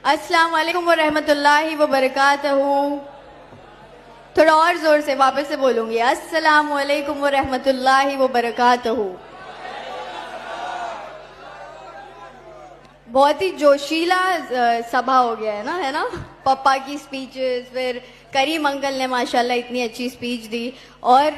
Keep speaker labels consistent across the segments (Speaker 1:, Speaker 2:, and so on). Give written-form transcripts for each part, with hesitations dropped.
Speaker 1: अस्सलाम वालेकुम व रहमतुल्लाहि व बरकातहू। थोड़ा और जोर से वापस से बोलूंगी, अस्सलाम वालेकुम व रहमतुल्लाहि व बरकातहू। बहुत ही जोशीला सभा हो गया है ना। पप्पा की स्पीचेस, फिर करीम अंकल ने माशाल्लाह इतनी अच्छी स्पीच दी। और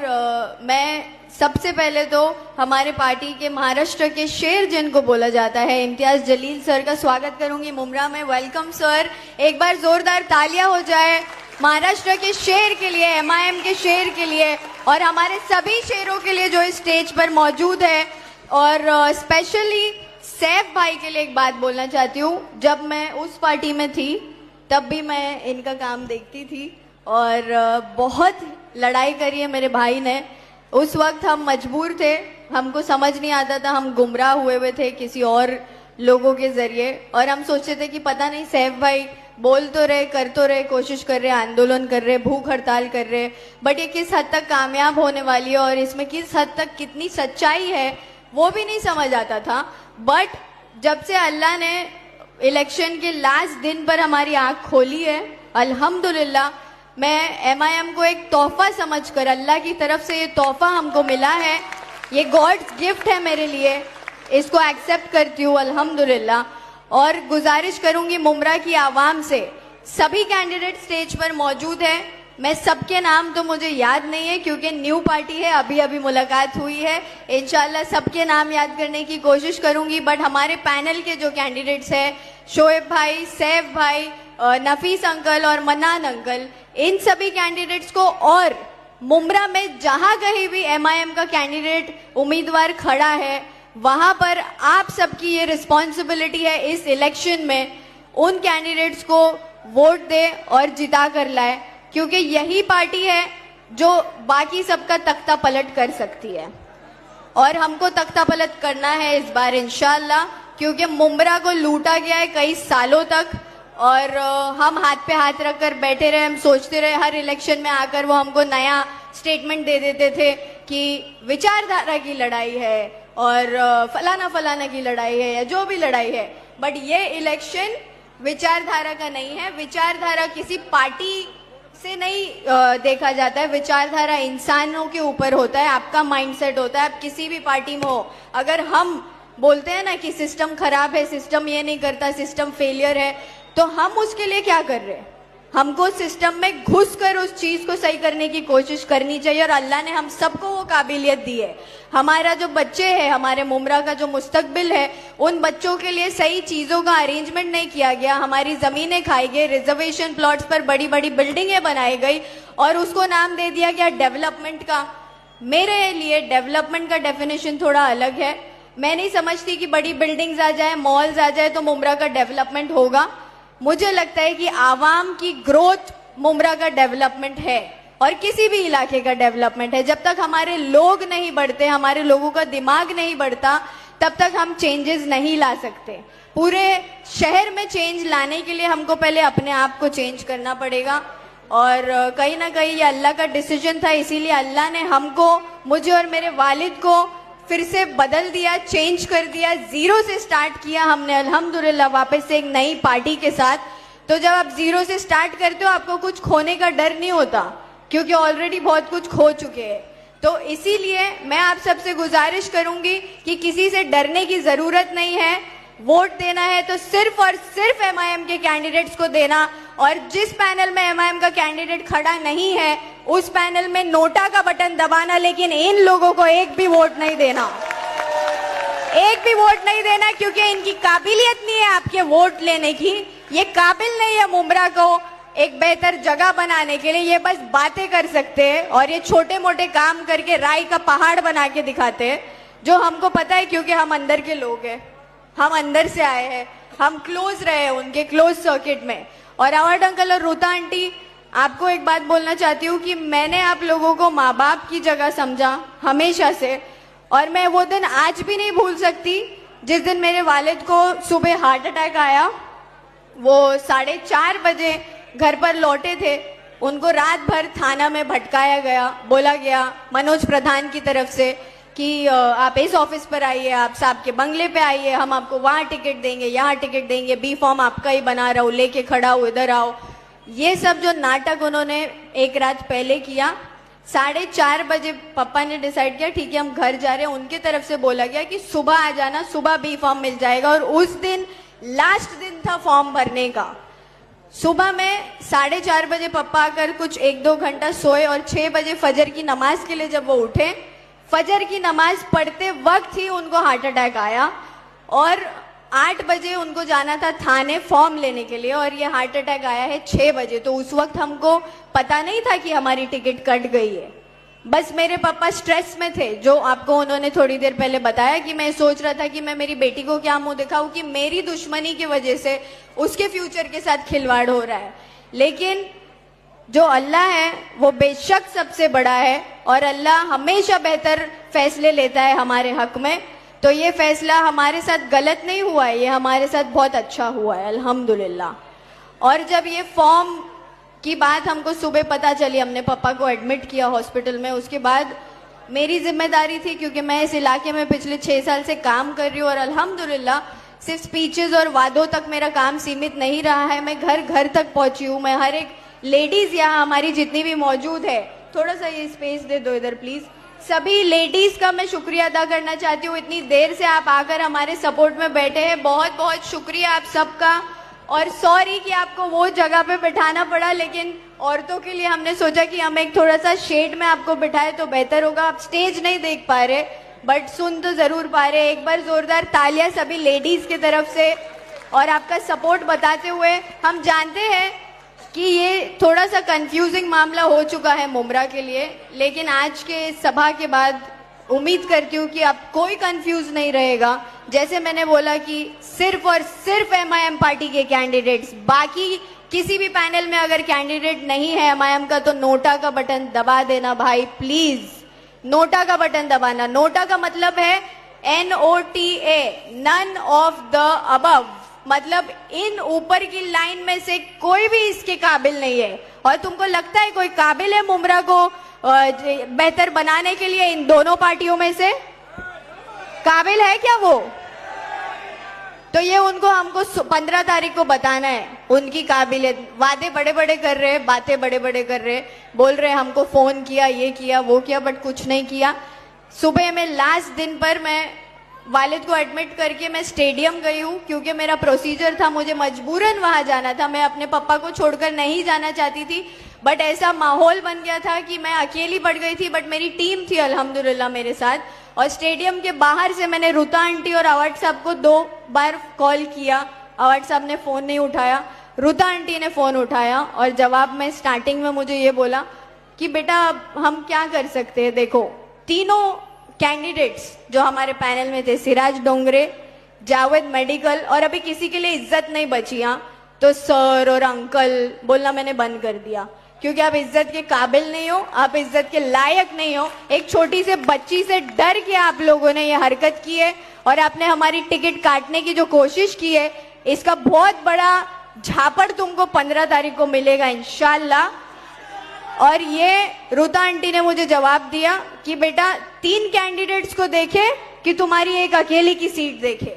Speaker 1: मैं सबसे पहले तो हमारे पार्टी के महाराष्ट्र के शेर जिनको बोला जाता है इम्तियाज जलील सर का स्वागत करूंगी मुमरा में। वेलकम सर, एक बार जोरदार तालियां हो जाए महाराष्ट्र के शेर के लिए, MIM के शेर के लिए और हमारे सभी शेरों के लिए जो इस स्टेज पर मौजूद है। और स्पेशली सैफ भाई के लिए एक बात बोलना चाहती हूँ। जब मैं उस पार्टी में थी तब भी मैं इनका काम देखती थी और बहुत लड़ाई करी है मेरे भाई ने। उस वक्त हम मजबूर थे, हमको समझ नहीं आता था, हम गुमराह हुए थे किसी और लोगों के जरिए। और हम सोचते थे कि पता नहीं सैफ भाई बोल तो रहे, कर तो रहे, कोशिश कर रहे, आंदोलन कर रहे, भूख हड़ताल कर रहे, बट ये किस हद तक कामयाब होने वाली है और इसमें किस हद तक कितनी सच्चाई है वो भी नहीं समझ आता था। बट जब से अल्लाह ने इलेक्शन के लास्ट दिन पर हमारी आंख खोली है, अल्हम्दुलिल्लाह, मैं MIM को एक तोहफा समझकर, अल्लाह की तरफ से ये तोहफा हमको मिला है, ये गॉड्स गिफ्ट है मेरे लिए, इसको एक्सेप्ट करती हूँ अल्हम्दुलिल्लाह। और गुजारिश करूंगी मुमरा की आवाम से, सभी कैंडिडेट स्टेज पर मौजूद है। मैं सबके नाम तो मुझे याद नहीं है क्योंकि न्यू पार्टी है, अभी अभी मुलाकात हुई है। इंशाल्लाह सबके नाम याद करने की कोशिश करूंगी। बट हमारे पैनल के जो कैंडिडेट्स हैं, शोएब भाई, सैफ भाई, नफीस अंकल और मन्नान अंकल, इन सभी कैंडिडेट्स को और मुमरा में जहां कहीं भी MIM का कैंडिडेट उम्मीदवार खड़ा है वहां पर आप सबकी ये रिस्पॉन्सिबिलिटी है इस इलेक्शन में उन कैंडिडेट्स को वोट दे और जिता कर लाए, क्योंकि यही पार्टी है जो बाकी सबका तख्ता पलट कर सकती है। और हमको तख्ता पलट करना है इस बार इंशाल्लाह, क्योंकि मुमरा को लूटा गया है कई सालों तक और हम हाथ पे हाथ रखकर बैठे रहे। हम सोचते रहे, हर इलेक्शन में आकर वो हमको नया स्टेटमेंट दे देते थे कि विचारधारा की लड़ाई है और फलाना फलाना की लड़ाई है या जो भी लड़ाई है। बट ये इलेक्शन विचारधारा का नहीं है। विचारधारा किसी पार्टी से नहीं देखा जाता है, विचारधारा इंसानों के ऊपर होता है, आपका माइंडसेट होता है। आप किसी भी पार्टी में हो, अगर हम बोलते हैं ना कि सिस्टम खराब है, सिस्टम ये नहीं करता, सिस्टम फेलियर है, तो हम उसके लिए क्या कर रहे हैं? हमको सिस्टम में घुसकर उस चीज को सही करने की कोशिश करनी चाहिए। और अल्लाह ने हम सबको वो काबिलियत दी है। हमारा जो बच्चे हैं, हमारे मुमरा का जो मुस्तकबिल है, उन बच्चों के लिए सही चीजों का अरेंजमेंट नहीं किया गया। हमारी जमीनें खाई गई, रिजर्वेशन प्लॉट्स पर बड़ी बड़ी बिल्डिंगें बनाई गई और उसको नाम दे दिया गया डेवलपमेंट का। मेरे लिए डेवलपमेंट का डेफिनेशन थोड़ा अलग है। मैं नहीं समझती कि बड़ी बिल्डिंग्स आ जाए, मॉल्स आ जाए तो मुमरा का डेवलपमेंट होगा। मुझे लगता है कि आवाम की ग्रोथ मुमरा का डेवलपमेंट है और किसी भी इलाके का डेवलपमेंट है। जब तक हमारे लोग नहीं बढ़ते, हमारे लोगों का दिमाग नहीं बढ़ता, तब तक हम चेंजेस नहीं ला सकते। पूरे शहर में चेंज लाने के लिए हमको पहले अपने आप को चेंज करना पड़ेगा। और कहीं ना कहीं ये अल्लाह का डिसीजन था, इसीलिए अल्लाह ने हमको, मुझे और मेरे वालिद को फिर से बदल दिया, चेंज कर दिया, जीरो से स्टार्ट किया हमने अल्हम्दुलिल्लाह वापस से एक नई पार्टी के साथ। तो जब आप जीरो से स्टार्ट करते हो आपको कुछ खोने का डर नहीं होता, क्योंकि ऑलरेडी बहुत कुछ खो चुके हैं। तो इसीलिए मैं आप सबसे गुजारिश करूंगी कि किसी से डरने की जरूरत नहीं है। वोट देना है तो सिर्फ और सिर्फ MIM के कैंडिडेट्स को देना। और जिस पैनल में MIM का कैंडिडेट खड़ा नहीं है उस पैनल में नोटा का बटन दबाना, लेकिन इन लोगों को एक भी वोट नहीं देना, एक भी वोट नहीं देना, क्योंकि इनकी काबिलियत नहीं है आपके वोट लेने की। ये काबिल नहीं है मुमरा को एक बेहतर जगह बनाने के लिए। ये बस बातें कर सकते हैं और ये छोटे मोटे काम करके राई का पहाड़ बना के दिखाते हैं, जो हमको पता है क्योंकि हम अंदर के लोग हैं, हम अंदर से आए हैं, हम क्लोज रहे उनके क्लोज सर्किट में। और अवार्ड अंकल और रूता आंटी, आपको एक बात बोलना चाहती हूँ कि मैंने आप लोगों को माँ बाप की जगह समझा हमेशा से, और मैं वो दिन आज भी नहीं भूल सकती जिस दिन मेरे वालिद को सुबह हार्ट अटैक आया। वो 4:30 बजे घर पर लौटे थे, उनको रात भर थाना में भटकाया गया, बोला गया मनोज प्रधान की तरफ से कि आप इस ऑफिस पर आइए, आप साहब के बंगले पे आइए, हम आपको वहाँ टिकट देंगे, यहाँ टिकट देंगे, बी फॉर्म आपका ही बना रहा हूँ, लेके खड़ा हो, इधर आओ। ये सब जो नाटक उन्होंने एक रात पहले किया, 4:30 बजे पापा ने डिसाइड किया ठीक है हम घर जा रहे हैं। उनकी तरफ से बोला गया कि सुबह आ जाना, सुबह बी फॉर्म मिल जाएगा। और उस दिन लास्ट दिन था फॉर्म भरने का। सुबह में 4:30 बजे पापा आकर कुछ 1-2 घंटा सोए और 6 बजे फजर की नमाज के लिए जब वो उठे, फजर की नमाज पढ़ते वक्त ही उनको हार्ट अटैक आया और 8 बजे उनको जाना था थाने फॉर्म लेने के लिए और ये हार्ट अटैक आया है 6 बजे। तो उस वक्त हमको पता नहीं था कि हमारी टिकट कट गई है। बस मेरे पापा स्ट्रेस में थे, जो आपको उन्होंने थोड़ी देर पहले बताया कि मैं सोच रहा था कि मैं मेरी बेटी को क्या मुंह दिखाऊं कि मेरी दुश्मनी की वजह से उसके फ्यूचर के साथ खिलवाड़ हो रहा है। लेकिन जो अल्लाह है वो बेशक सबसे बड़ा है और अल्लाह हमेशा बेहतर फैसले लेता है हमारे हक में। तो ये फैसला हमारे साथ गलत नहीं हुआ है, ये हमारे साथ बहुत अच्छा हुआ है अल्हम्दुलिल्लाह। और जब ये फॉर्म की बात हमको सुबह पता चली, हमने पापा को एडमिट किया हॉस्पिटल में। उसके बाद मेरी जिम्मेदारी थी, क्योंकि मैं इस इलाके में पिछले 6 साल से काम कर रही हूँ और अल्हम्दुलिल्लाह सिर्फ स्पीचेस और वादों तक मेरा काम सीमित नहीं रहा है। मैं घर घर तक पहुंची हूँ। मैं हर एक लेडीज यहाँ हमारी जितनी भी मौजूद है, थोड़ा सा ये स्पेस दे दो इधर प्लीज, सभी लेडीज का मैं शुक्रिया अदा करना चाहती हूँ। इतनी देर से आप आकर हमारे सपोर्ट में बैठे हैं, बहुत बहुत शुक्रिया आप सबका। और सॉरी कि आपको वो जगह पे बिठाना पड़ा, लेकिन औरतों के लिए हमने सोचा कि हम एक थोड़ा सा शेड में आपको बिठाए तो बेहतर होगा। आप स्टेज नहीं देख पा रहे बट सुन तो जरूर पा रहे। एक बार जोरदार तालियां सभी लेडीज की तरफ से और आपका सपोर्ट बताते हुए। हम जानते हैं कि ये थोड़ा सा कंफ्यूजिंग मामला हो चुका है मुमरा के लिए, लेकिन आज के सभा के बाद उम्मीद करती हूँ कि अब कोई कंफ्यूज नहीं रहेगा। जैसे मैंने बोला कि सिर्फ और सिर्फ MIM पार्टी के कैंडिडेट्स, बाकी किसी भी पैनल में अगर कैंडिडेट नहीं है MIM का तो नोटा का बटन दबा देना भाई, प्लीज नोटा का बटन दबाना। नोटा का मतलब है NOTA, none of the above, मतलब इन ऊपर की लाइन में से कोई भी इसके काबिल नहीं है। और तुमको लगता है कोई काबिल है मुमरा को बेहतर बनाने के लिए इन दोनों पार्टियों में से? काबिल है क्या वो? तो ये उनको हमको 15 तारीख को बताना है उनकी काबिलियत। वादे बड़े बड़े कर रहे हैं, बातें बड़े बड़े कर रहे हैं, बोल रहे हैं हमको फोन किया, ये किया, वो किया, बट कुछ नहीं किया। सुबह में लास्ट दिन पर मैं वालिद को एडमिट करके मैं स्टेडियम गई हूँ, क्योंकि मेरा प्रोसीजर था, मुझे मजबूरन वहां जाना था। मैं अपने पापा को छोड़कर नहीं जाना चाहती थी, बट ऐसा माहौल बन गया था कि मैं अकेली पड़ गई थी। बट मेरी टीम थी अल्हम्दुलिल्लाह मेरे साथ। और स्टेडियम के बाहर से मैंने रुता आंटी और अवार्ड साहब को 2 बार कॉल किया। अवार्ड साहब ने फोन नहीं उठाया, रुता आंटी ने फोन उठाया और जवाब में स्टार्टिंग में मुझे ये बोला कि बेटा अब हम क्या कर सकते हैं। देखो, तीनों कैंडिडेट्स जो हमारे पैनल में थे, सिराज डोंगरे, जावेद मेडिकल, और अभी किसी के लिए इज्जत नहीं बची यहाँ, तो सर और अंकल बोलना मैंने बंद कर दिया, क्योंकि आप इज्जत के काबिल नहीं हो, आप इज्जत के लायक नहीं हो। एक छोटी से बच्ची से डर के आप लोगों ने ये हरकत की है और आपने हमारी टिकट काटने की जो कोशिश की है, इसका बहुत बड़ा झापड़ तुमको 15 तारीख को मिलेगा इंशाल्लाह। और ये रुता आंटी ने मुझे जवाब दिया कि बेटा 3 कैंडिडेट्स को देखे कि तुम्हारी एक अकेली की सीट देखे।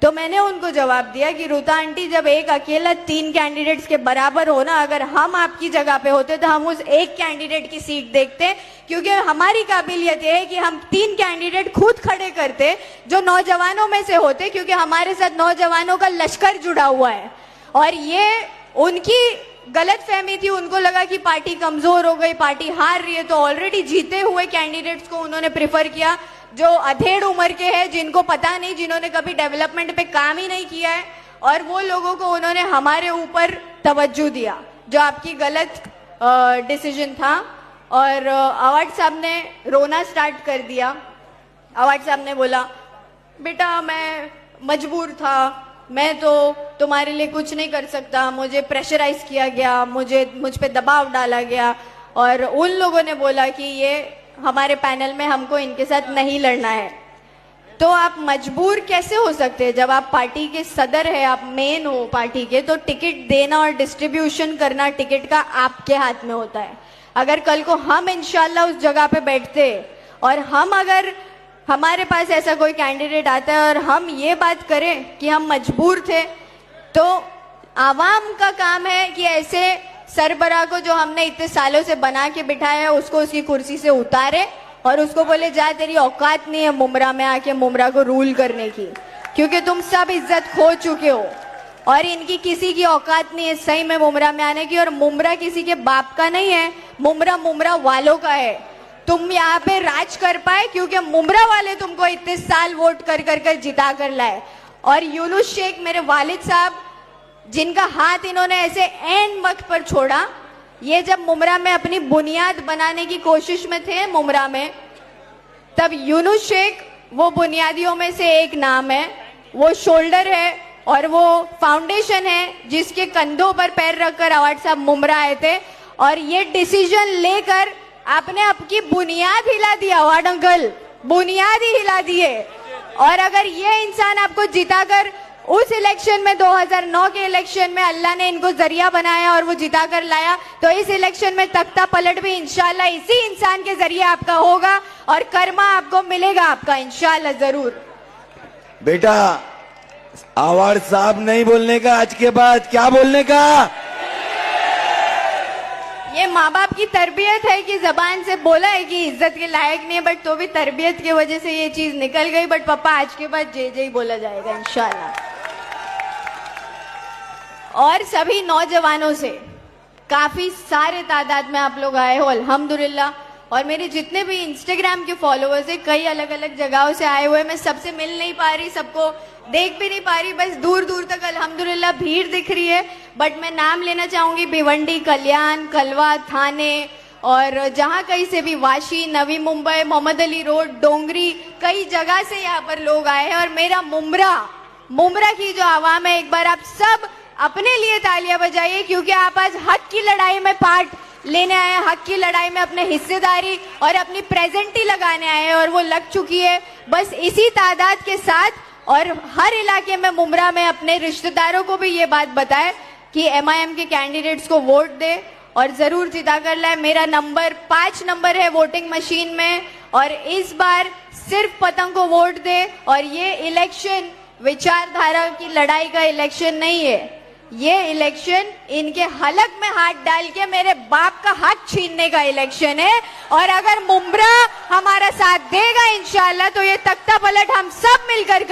Speaker 1: तो मैंने उनको जवाब दिया कि रुता आंटी, जब एक अकेला 3 कैंडिडेट्स के बराबर हो ना, अगर हम आपकी जगह पे होते तो हम उस एक कैंडिडेट की सीट देखते, क्योंकि हमारी काबिलियत ये है कि हम 3 कैंडिडेट खुद खड़े करते जो नौजवानों में से होते, क्योंकि हमारे साथ नौजवानों का लश्कर जुड़ा हुआ है। और ये उनकी गलत फहमी थी, उनको लगा कि पार्टी कमजोर हो गई, पार्टी हार रही है, तो ऑलरेडी जीते हुए कैंडिडेट्स को उन्होंने प्रिफर किया जो अधेड़ उम्र के हैं, जिनको पता नहीं, जिन्होंने कभी डेवलपमेंट पे काम ही नहीं किया है, और वो लोगों को उन्होंने हमारे ऊपर तवज्जो दिया, जो आपकी गलत डिसीजन था। और अवार्ड साहब ने रोना स्टार्ट कर दिया। अवार्ड साहब ने बोला बेटा मैं मजबूर था, मैं तो तुम्हारे लिए कुछ नहीं कर सकता, मुझे प्रेशराइज किया गया, मुझ पे दबाव डाला गया। और उन लोगों ने बोला कि ये हमारे पैनल में हमको इनके साथ नहीं लड़ना है। तो आप मजबूर कैसे हो सकते हैं? जब आप पार्टी के सदर है, आप मेन हो पार्टी के, तो टिकट देना और डिस्ट्रीब्यूशन करना टिकट का आपके हाथ में होता है। अगर कल को हम इंशाल्लाह उस जगह पे बैठते और हम अगर हमारे पास ऐसा कोई कैंडिडेट आता है और हम ये बात करें कि हम मजबूर थे, तो आवाम का काम है कि ऐसे सरबराह को जो हमने इतने सालों से बना के बिठाया है उसको उसकी कुर्सी से उतारे और उसको बोले जा तेरी औकात नहीं है मुमरा में आके मुमरा को रूल करने की, क्योंकि तुम सब इज्जत खो चुके हो और इनकी किसी की औकात नहीं है सही में मुमरा में आने की। और मुमरा किसी के बाप का नहीं है, मुमरा मुमरा वालों का है। तुम यहाँ पे राज कर पाए क्योंकि मुमरा वाले तुमको इतने साल वोट कर कर कर जिता कर लाए। और यूनुस शेख मेरे वालिद साहब, जिनका हाथ इन्होंने ऐसे एन वक्त पर छोड़ा, ये जब मुमरा में अपनी बुनियाद बनाने की कोशिश में थे मुमरा में, तब यूनुस शेख वो बुनियादियों में से एक नाम है, वो शोल्डर है और वो फाउंडेशन है जिसके कंधों पर पैर रखकर अवार्ड साहब मुमरा आए थे। और ये डिसीजन लेकर आपने आपकी बुनियाद हिला दी अवार्ड अंकल, बुनियाद ही हिला दिए। और अगर ये इंसान आपको जिताकर उस इलेक्शन में 2009 के इलेक्शन में अल्लाह ने इनको जरिया बनाया और वो जिता कर लाया, तो इस इलेक्शन में तख्ता पलट भी इंशाल्लाह इसी इंसान के जरिए आपका होगा और कर्मा आपको मिलेगा आपका इंशाल्लाह जरूर।
Speaker 2: बेटा अवार्ड साहब नहीं बोलने का, आज के बाद क्या बोलने का?
Speaker 1: ये माँ बाप की तरबियत है कि जबान से बोला है कि इज्जत के लायक नहीं है, बट तो भी तरबियत की वजह से ये चीज निकल गई। बट पापा आज के बाद जय जय बोला जाएगा इंशाल्लाह। और सभी नौजवानों से काफी सारे तादाद में आप लोग आए हो अल्हम्दुलिल्लाह। और मेरे जितने भी इंस्टाग्राम के फॉलोअर्स है कई अलग अलग जगहों से आए हुए, मैं सबसे मिल नहीं पा रही, सबको देख भी नहीं पा रही, बस दूर दूर तक अल्हम्दुलिल्लाह भीड़ दिख रही है। बट मैं नाम लेना चाहूंगी भिवंडी, कल्याण, कलवा, थाने और जहां कहीं से भी, वाशी, नवी मुंबई, मोहम्मद अली रोड, डोंगरी, कई जगह से यहाँ पर लोग आए हैं। और मेरा मुमरा की जो आवाम है, एक बार आप सब अपने लिए तालियां बजाइए, क्योंकि आप आज हक की लड़ाई में पार्ट लेने आए हैं, हक की लड़ाई में अपने हिस्सेदारी और अपनी प्रेजेंटी लगाने आए हैं और वो लग चुकी है। बस इसी तादाद के साथ और हर इलाके में मुमरा में अपने रिश्तेदारों को भी ये बात बताए कि MIM के कैंडिडेट्स को वोट दे और जरूर जिता कर लाए। मेरा नंबर 5 नंबर है वोटिंग मशीन में, और इस बार सिर्फ पतंग को वोट दे। और ये इलेक्शन विचारधारा की लड़ाई का इलेक्शन नहीं है, ये इलेक्शन इनके हलक में हाथ डाल के मेरे बाप का हक छीनने का इलेक्शन है। और अगर मुमरा हमारा साथ देगा इंशाल्लाह तो ये तख्ता पलट हम सब मिलकर